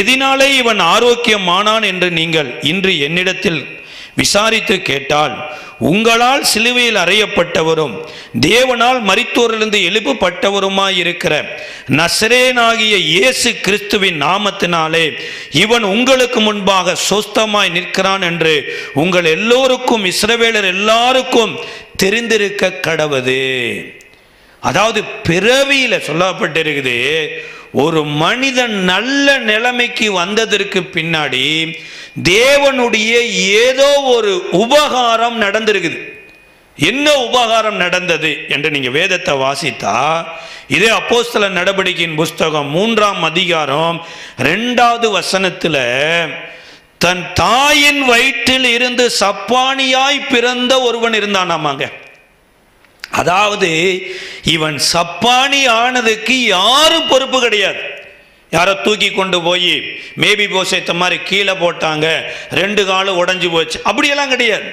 எதினாலே இவன் ஆரோக்கியமானான் என்று நீங்கள் இன்று என்னிடத்தில் விசாரித்து கேட்டால், உங்களால் சிலுவையில் அறையப்பட்டவரும் தேவனால் மரித்தோரிலிருந்து எழுப்பப்பட்டவருமாய் இருக்கிற நசரேனாகிய இயேசு கிறிஸ்துவின் நாமத்தினாலே இவன் உங்களுக்கு முன்பாக சொஸ்தமாய் நிற்கிறான் என்று உங்கள் எல்லோருக்கும், இஸ்ரவேலர் எல்லாருக்கும் தெரிந்திருக்க கடவது. அதாவது பிறவியில சொல்லப்பட்டிருக்குது, ஒரு மனிதன் நல்ல நிலைமைக்கு வந்ததற்கு பின்னாடி தேவனுடைய ஏதோ ஒரு உபகாரம் நடந்திருக்குது. என்ன உபகாரம் நடந்தது என்று நீங்க வேதத்தை வாசித்தா, இதே அப்போஸ்தலர் நடவடிக்கையின் புஸ்தகம் 3ஆம் அதிகாரம் 2வது வசனத்தில், தன் தாயின் வயிற்றில் இருந்து சப்பானியாய் பிறந்த ஒருவன் இருந்தானாமாங்க. அதாவது இவன் சப்பானி ஆனதுக்கு யாரும் பொறுப்பு கிடையாது. யாரோ தூக்கி கொண்டு போய் மேபி போசேத்த மாதிரி கீழே போட்டாங்க, 2 காலும் உடஞ்சி போச்சு, அப்படியெல்லாம் கிடையாது.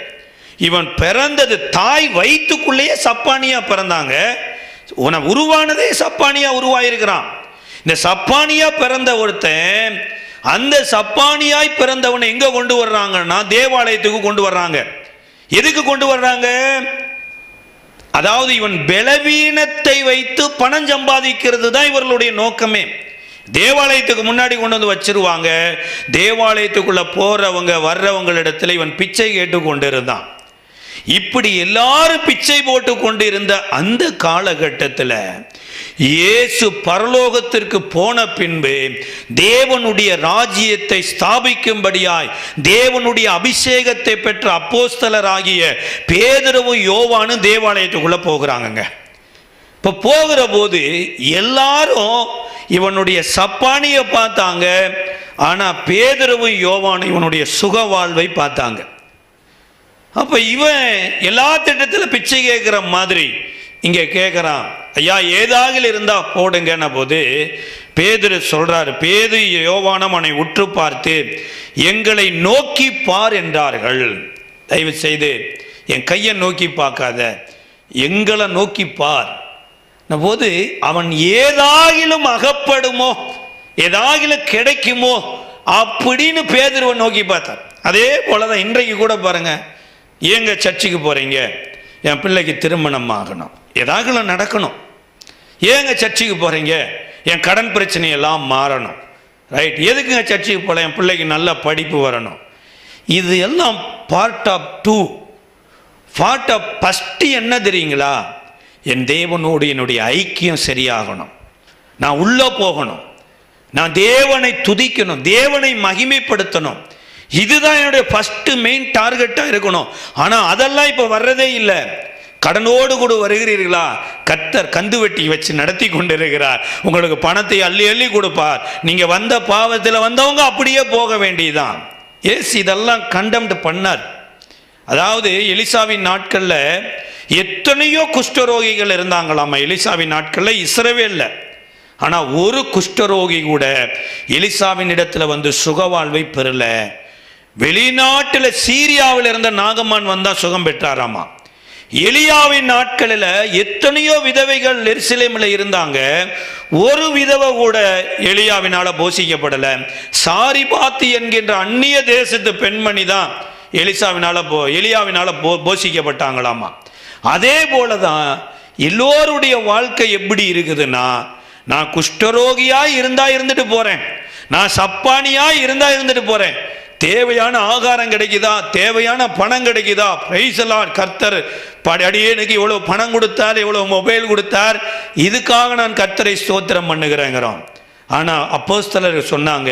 இவன் பிறந்தது தாய் வயிற்றுக்குள்ளேயே சப்பானியா பிறந்தாங்க. உருவானதே சப்பானியா உருவாயிருக்கிறான். இந்த சப்பானியா பிறந்த ஒருத்தன், அந்த சப்பானியாய் பிறந்தவனை எங்க கொண்டு வர்றாங்கன்னா தேவாலயத்துக்கு கொண்டு வர்றாங்க. எதுக்கு கொண்டு வர்றாங்க? அதாவது இவன் பலவீனத்தை வைத்து பணம் சம்பாதிக்கிறது தான் இவர்களுடைய நோக்கமே. தேவாலயத்துக்கு முன்னாடி கொண்டு வந்து வச்சிருவாங்க. தேவாலயத்துக்குள்ள போறவங்க வர்றவங்களிடத்துல இவன் பிச்சை கேட்டு கொண்டு இருந்தான். இப்படி எல்லாரும் பிச்சை போட்டு கொண்டு இருந்த அந்த காலகட்டத்தில் இயேசு பரலோகத்திற்கு போன பின்பு தேவனுடைய ராஜ்யத்தை ஸ்தாபிக்கும்படியாய் தேவனுடைய அபிஷேகத்தை பெற்ற அப்போஸ்தலராகிய பேதுருவும் யோவானும் தேவாலயத்துக்குள்ள போகிறாங்க. இப்போ போகிற போது எல்லாரும் இவனுடைய சப்பானியை பார்த்தாங்க. ஆனால் பேதுருவும் யோவானும் இவனுடைய சுக வாழ்வை பார்த்தாங்க. அப்போ இவன் எல்லா திட்டத்தில் பிச்சை கேட்குற மாதிரி இங்கே கேட்குறான். ஐயா ஏதாக இருந்தால் போடுங்கன்ன போது பேதுரு சொல்கிறார். பேதுரு யோவானும் அவனை உற்று பார்த்து எங்களை நோக்கி பார் என்றார்கள். தயவு செய்து என் கையை நோக்கி பார்க்காத, எங்களை நோக்கி பார் போது அவன் ஏதாகிலும் அகப்படுமோ ஏதாகிலும் கிடைக்குமோ அப்படின்னு பேதுருவை நோக்கி பார்த்தார். அதே போலதான் இன்றைக்கு கூட பாருங்க, ஏங்க சர்ச்சுக்கு போறீங்க? என் பிள்ளைக்கு திருமணம் ஆகணும், ஏதாகிலும் நடக்கணும். ஏங்க சர்ச்சுக்கு போறீங்க? என் கடன் பிரச்சனையெல்லாம் மாறணும். ரைட், எதுக்குங்க சர்ச்சுக்கு போல? என் பிள்ளைக்கு நல்ல படிப்பு வரணும். இது எல்லாம் part of 2. Part of first என்ன தெரியுங்களா? என் தேவனோடு என்னுடைய ஐக்கியம் சரியாகணும், நான் உள்ள போகணும், நான் தேவனை துதிக்கணும், தேவனை மகிமைப்படுத்தணும். இதுதான் என்னுடைய ஃபர்ஸ்ட் மெயின் டார்கெட்டாக இருக்கணும். ஆனால் அதெல்லாம் இப்போ வர்றதே இல்லை. கடனோடு கூட வருகிறீர்களா? கர்த்தர் கந்து வெட்டி வச்சு நடத்தி கொண்டு இருக்கிறார். உங்களுக்கு பணத்தை அள்ளி அள்ளி கொடுப்பார். நீங்கள் வந்த பாவத்தில் வந்தவங்க அப்படியே போக வேண்டியதுதான். ஏசு இதெல்லாம் கண்டெம்ட் பண்ணார். அதாவது எலிசாவின் நாட்களில் எத்தனையோ குஷ்டரோகிகள் இருந்தாங்களாமா. எலிசாவின் நாட்களில் இஸ்ரவேல்ல. ஆனால் ஒரு குஷ்டரோகி கூட எலிசாவின் இடத்துல வந்து சுகவாழ்வை பெறல. வெளிநாட்டில் சீரியாவில் இருந்த நாகமான் வந்தால் சுகம் பெற்றாராமா. எலியாவின் நாட்களில் எத்தனையோ விதவைகள் எருசலேமில் இருந்தாங்க. ஒரு விதவை கூட எலியாவினால போஷிக்கப்படலை. சாரிபாத்தி என்கின்ற அந்நிய தேசத்து பெண்மணி தான் எலியாவினால போஷிக்கப்பட்டாங்களாமா. அதே போலதான் எல்லோருடைய வாழ்க்கை எப்படி இருக்குதுன்னா, நான் குஷ்டரோகியா இருந்தா இருந்துட்டு போறேன், நான் சப்பானியா இருந்தா இருந்துட்டு போறேன், தேவையான ஆகாரம் கிடைக்குதா, தேவையான பணம் கிடைக்குதா, பிரைஸ் லார்ட், கர்த்தர் அடியேனுக்கு இவ்வளவு பணம் கொடுத்தார், இவ்வளவு மொபைல் கொடுத்தார், இதுக்காக நான் கர்த்தரை ஸ்தோத்திரம் பண்ணுகிறேங்கிறோம். ஆனா அப்போஸ்தலர் சொன்னாங்க,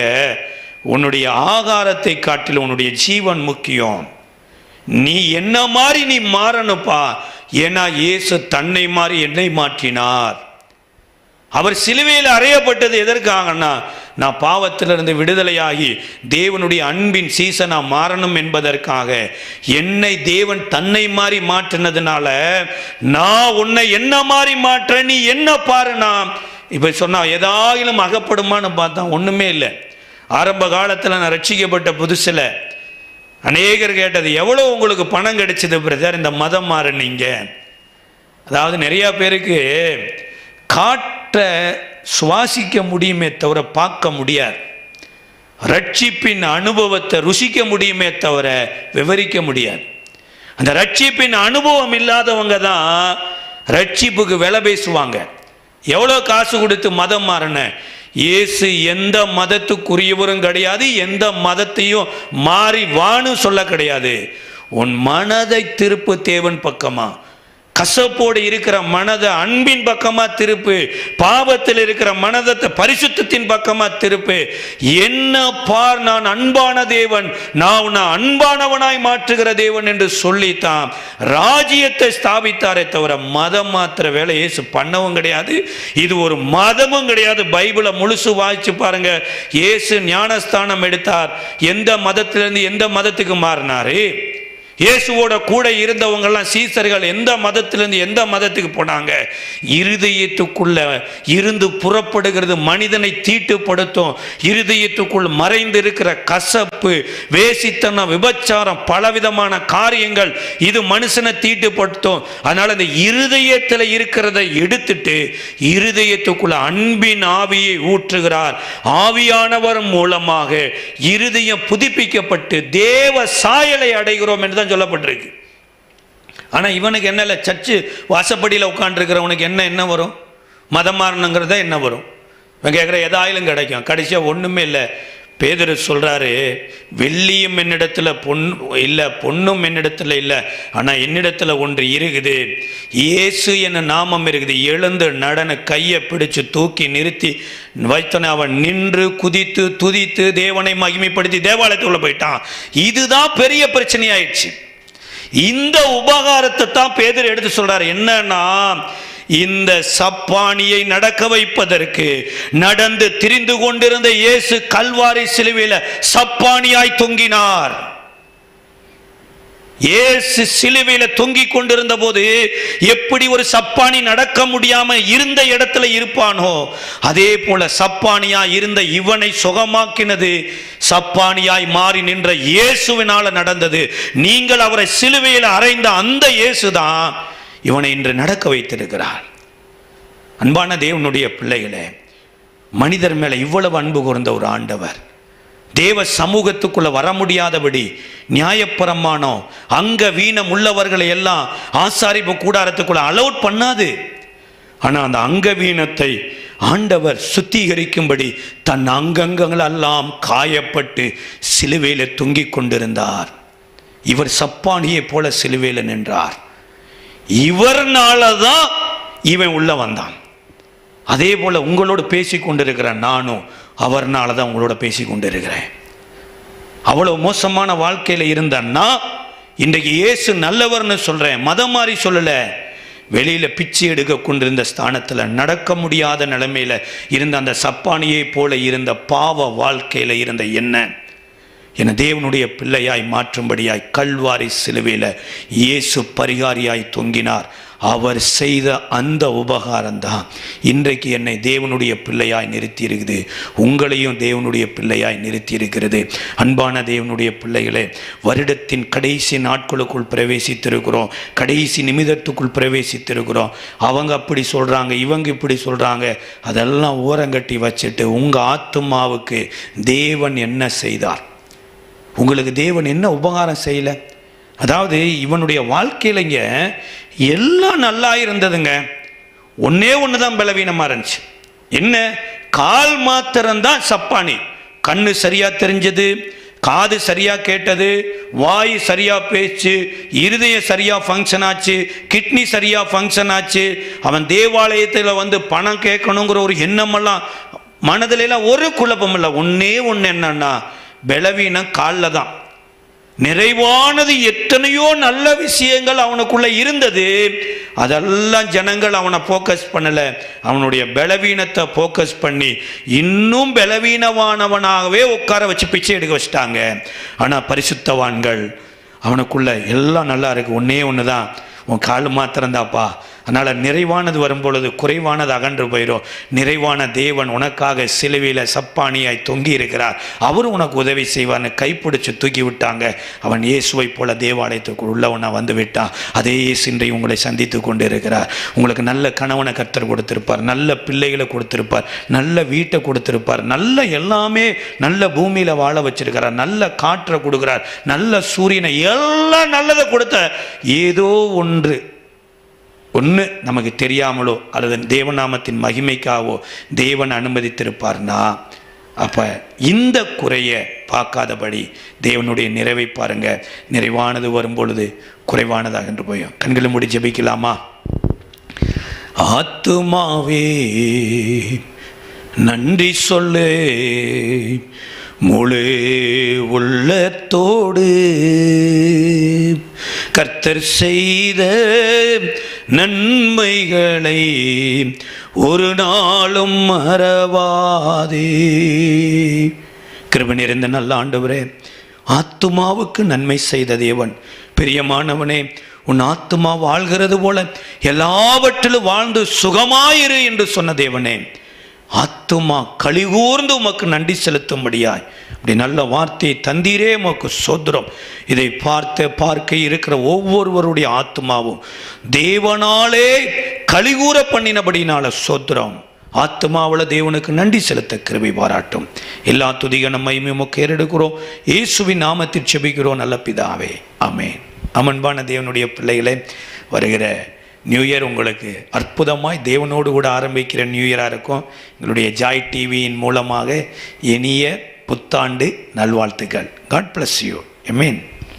உன்னுடைய ஆகாரத்தை காட்டில் உன்னுடைய ஜீவன் முக்கியம். நீ என்ன மாதிரி நீ மாறணுப்பா. ஏன்னா இயேசு தன்னை மாறி என்னை மாற்றினார். அவர் சிலுவையில் அறையப்பட்டது எதற்காகனா, நான் பாவத்திலிருந்து விடுதலையாகி தேவனுடைய அன்பின் சீசனா மாறணும் என்பதற்காக. என்னை தேவன் தன்னை மாறி மாற்றினதுனால நான் உன்னை என்ன மாறி மாற்ற, நீ என்ன பாருனா. இப்ப சொன்னா ஏதாயிலும் அகப்படுமான்னு பார்த்தா ஒண்ணுமே இல்லை. ஆரம்ப காலத்தில் நான் ரட்சிக்கப்பட்ட புதுசில் அநேகர் கேட்டது, எவ்வளோ உங்களுக்கு பணம் கிடைச்சது பிரதர் இந்த மதம் மாறினீங்க? அதாவது நிறையா பேருக்கு காற்றை சுவாசிக்க முடியுமே தவிர பார்க்க முடியாது. ரட்சிப்பின் அனுபவத்தை ருசிக்க முடியுமே தவிர விவரிக்க முடியாது. அந்த ரட்சிப்பின் அனுபவம் இல்லாதவங்க தான் ரட்சிப்புக்கு விலை பேசுவாங்க. எவ்வளோ காசு கொடுத்து மதம் மாறின? இயேசு எந்த மதத்துக்குரியவரும் கிடையாது, எந்த மதத்தையும் மாறி வான்னு சொல்ல கிடையாது. உன் மனதை திருப்பு தேவன் பக்கமா. கசப்போடு இருக்கிற மனதை அன்பின் பக்கமா திருப்பு. பாவத்தில் இருக்கிற மனதை பரிசுத்தத்தின் பக்கமா திருப்பு. என்ன பார், நான் அன்பான தேவன், நான் உன்னை அன்பானவனாய் மாற்றுகிற தேவன் என்று சொல்லித்தான் ராஜ்யத்தை ஸ்தாபித்தாரே தவிர மதம் மாத்திர வேலை இயேசு பண்ணவும் கிடையாது. இது ஒரு மதமும் கிடையாது. பைபிளை முழுசு வாசிச்சு பாருங்க. இயேசு ஞானஸ்தானம் எடுத்தார், எந்த மதத்திலிருந்து எந்த மதத்துக்கு மாறினாரு? இயேசுவோட கூட இருந்தவங்கெல்லாம் சீசர்கள் எந்த மதத்திலிருந்து எந்த மதத்துக்கு போனாங்க? இருதயத்துக்குள்ள இருந்து புறப்படுகிறது மனிதனை தீட்டுப்படுத்தும். இருதயத்துக்குள் மறைந்து இருக்கிற கசப்பு, வேசித்தனம், விபச்சாரம், பலவிதமான காரியங்கள் இது மனுஷனை தீட்டுப்படுத்தும். அதனால இந்த இருதயத்தில் இருக்கிறதை எடுத்துட்டு இருதயத்துக்குள்ள அன்பின் ஆவியை ஊற்றுகிறார். ஆவியானவர் மூலமாக இருதயம் புதுப்பிக்கப்பட்டு தேவ சாயலை அடைகிறோம் என்று சொல்லப்பட்டிருக்கு. ஆனால் இவனுக்கு என்ன இல்லை, சர்ச்சு வாசப்படியில் உட்காந்துருக்கிறவனுக்கு என்ன வரும்? மதம் மாறணுங்கிறத என்ன வரும்? இவன் கேட்குற எதாயிலும் கிடைக்கும். கடைசியாக ஒன்றுமே இல்லை. பேதுரு சொல்கிறாரு, வெள்ளியும் என்னிடத்தில் பொண்ணும் என்னிடத்தில் இல்லை, ஆனால் என்னிடத்தில் ஒன்று இருக்குது, இயேசு என்ன நாமம் இருக்குது. எழுந்து நடன, கையை பிடிச்சு தூக்கி நிறுத்தி வைத்தன. அவன் நின்று குதித்து துதித்து தேவனை மகிமைப்படுத்தி தேவாலயத்துக்குள்ள போயிட்டான். இதுதான் பெரிய பிரச்சனையாயிடுச்சு. இந்த உபகாரத்தை தான் பேதுரு எடுத்து சொல்றாரு. என்னன்னா, இந்த சப்பானியை நடக்க வைப்பதற்கு நடந்து திரிந்து கொண்டிருந்த இயேசு கல்வாரி சிலுவையில சப்பானியாய் தொங்கினார். இயேசு சிலுவையில தொங்கிக் கொண்டிருந்த போது எப்படி ஒரு சப்பானி நடக்க முடியாம இருந்த இடத்துல இருப்பானோ, அதே போல சப்பானியா இருந்த இவனை சுகமாக்கினது சப்பானியாய் மாறி நின்ற இயேசுவினால நடந்தது. நீங்கள் அவரை சிலுவையில் அறைந்த அந்த இயேசுதான் இவனை இன்று நடக்க வைத்திருக்கிறார். அன்பான தேவனுடைய பிள்ளைகளே, மனிதர் மேல இவ்வளவு அன்பு கூர்ந்த ஒரு ஆண்டவர் தேவ சமூகத்துக்குள்ள வர முடியாதபடி நியாயப்பிரமாணம் அங்க வீணம் உள்ளவர்களை எல்லாம் ஆசாரிப்பு கூடாரத்துக்குள்ள அலோட் பண்ணாது. ஆனா அந்த அங்க வீணத்தை ஆண்டவர் சுத்திகரிக்கும்படி தன் அங்கங்கள் எல்லாம் காயப்பட்டு சிலுவையில தொங்கிக் கொண்டிருந்தார். இவர் சப்பானியை போல சிலுவையில நின்றார். இவர்னாலதான் இவன் உள்ள வந்தான். அதே போல உங்களோடு பேசி கொண்டிருக்கிறேன் நானும் அவர்னால தான் உங்களோட பேசி கொண்டிருக்கிறேன். அவ்வளவு மோசமான வாழ்க்கையில இருந்தன்னா இன்றைக்கு இயேசு நல்லவர்னு சொல்றேன், மதம் மாறி சொல்லல. வெளியில பிச்சை எடுக்க கொண்டிருந்த ஸ்தானத்துல நடக்க முடியாத நிலைமையில இருந்த அந்த சப்பானியை போல இருந்த பாவ வாழ்க்கையில இருந்த என்ன தேவனுடைய பிள்ளையாய் மாற்றும்படியாய் கல்வாரி சிலுவையில இயேசு பரிகாரியாய் தொங்கினார். அவர் செய்த அந்த உபகாரம் தான் இன்றைக்கு என்னை தேவனுடைய பிள்ளையாய் நிறுத்தி இருக்குது, உங்களையும் தேவனுடைய பிள்ளையாய் நிறுத்தி இருக்கிறது. அன்பான தேவனுடைய பிள்ளைகளே, வருடத்தின் கடைசி நாட்களுக்குள் பிரவேசித்திருக்கிறோம், கடைசி நிமிடத்துக்குள் பிரவேசித்திருக்கிறோம். அவங்க அப்படி சொல்றாங்க, இவங்க இப்படி சொல்றாங்க, அதெல்லாம் ஓரங்கட்டி வச்சுட்டு உங்க ஆத்துமாவுக்கு தேவன் என்ன செய்தார், உங்களுக்கு தேவன் என்ன உபகாரம் செய்யல? அதாவது இவனுடைய வாழ்க்கையிலங்க எல்லாம் நல்லா இருந்ததுங்க, ஒன்று தான் பலவீனமாக இருந்துச்சு. என்ன? கால் மாத்திரம்தான் சப்பானி. கண்ணு சரியா தெரிஞ்சது, காது சரியா கேட்டது, வாய் சரியா பேச்சு, இருதயம் சரியா ஃபங்க்ஷன் ஆச்சு, கிட்னி சரியா ஃபங்க்ஷன் ஆச்சு. அவன் தேவாலயத்தில் வந்து பணம் கேட்கணுங்கிற ஒரு எண்ணமெல்லாம் மனதில் எல்லாம் ஒரு குழப்பம் இல்லை. ஒன்று என்னன்னா பலவீனம் காலில் தான். நிறைவானது எத்தனையோ நல்ல விஷயங்கள் அவனுக்குள்ள இருந்தது, அதெல்லாம் ஜனங்கள் அவனை போக்கஸ் பண்ணல. அவனுடைய பலவீனத்தை போக்கஸ் பண்ணி இன்னும் பலவீனமானவனாகவே உட்கார வச்சு பிச்சை எடுக்க வச்சிட்டாங்க. ஆனா பரிசுத்தவான்கள் அவனுக்குள்ள எல்லாம் நல்லா இருக்கு, ஒன்று தான், உன் கால் மாத்திரந்தாப்பா. அதனால் நிறைவானது வரும்பொழுது குறைவானது அகன்று போயிடும். நிறைவான தேவன் உனக்காக சிலுவையில் சப்பானியாய் தொங்கி இருக்கிறார், அவர் உனக்கு உதவி செய்வார்னு கைப்பிடிச்சு தூக்கி விட்டாங்க. அவன் இயேசுவை போல தேவாலயத்துக்குள் உள்ளவனா வந்து விட்டான். அதே இயேசு இன்றைக்கு உங்களை சந்தித்து கொண்டு இருக்கிறார். உங்களுக்கு நல்ல கணவனை கர்த்தர் கொடுத்திருப்பார், நல்ல பிள்ளைகளை கொடுத்திருப்பார், நல்ல வீட்டை கொடுத்திருப்பார், நல்ல எல்லாமே நல்ல பூமியில் வாழ வச்சிருக்கிறார், நல்ல காற்றை கொடுக்கிறார், நல்ல சூரியனை, எல்லாம் நல்லதை கொடுத்த ஏதோ ஒன்று நமக்கு தெரியாமலோ அல்லது தேவநாமத்தின் மகிமைக்காவோ தேவன் அனுமதித்திருப்பார்னா, அப்ப இந்த குறைய பார்க்காதபடி தேவனுடைய நிறைவை பாருங்க. நிறைவானது வரும்பொழுது குறைவானதாக என்று போயும். கண்களை மூடி ஜெபிக்கலாமா? ஆத்துமாவே நன்றி சொல்லு, முழு உள்ளத்தோடு கர்த்தர் செய்த நன்மைகளை ஒரு நாளும் மறவாதே. கிருபை நிறைந்த நல்ல ஆண்டவரே, ஆத்துமாவுக்கு நன்மை செய்த தேவன், பிரியமானவனே, உன் ஆத்துமா வாழ்கிறது போல எல்லாவற்றிலும் வாழ்ந்து சுகமாயிரு என்று சொன்ன தேவனே, ஆத்துமா கலிகூர்ந்து உமக்கு நன்றி செலுத்தும்படியாய் அப்படி நல்ல வார்த்தையை தந்தீரே, உமக்கு சோத்திரம். இதை பார்க்க இருக்கிற ஒவ்வொருவருடைய ஆத்துமாவும் தேவனாலே கலிகூற பண்ணினபடினால சோத்திரம். ஆத்துமாவில் தேவனுக்கு நன்றி செலுத்த கிருபை பாராட்டும். எல்லா துதிக நம்மையுமே உமக்கு ஏறெடுக்கிறோம், இயேசுவின் நாமத்தில் செபிக்கிறோம் நல்ல பிதாவே, ஆமென். அமன்பான தேவனுடைய பிள்ளைகளே, வருகிற நியூ இயர் உங்களுக்கு அற்புதமாய் தேவனோடு கூட ஆரம்பிக்கிற நியூ இயராக இருக்கும். எங்களுடைய ஜாய் டிவியின் மூலமாக இனிய புத்தாண்டு நல்வாழ்த்துக்கள். God bless you. ஆமென்.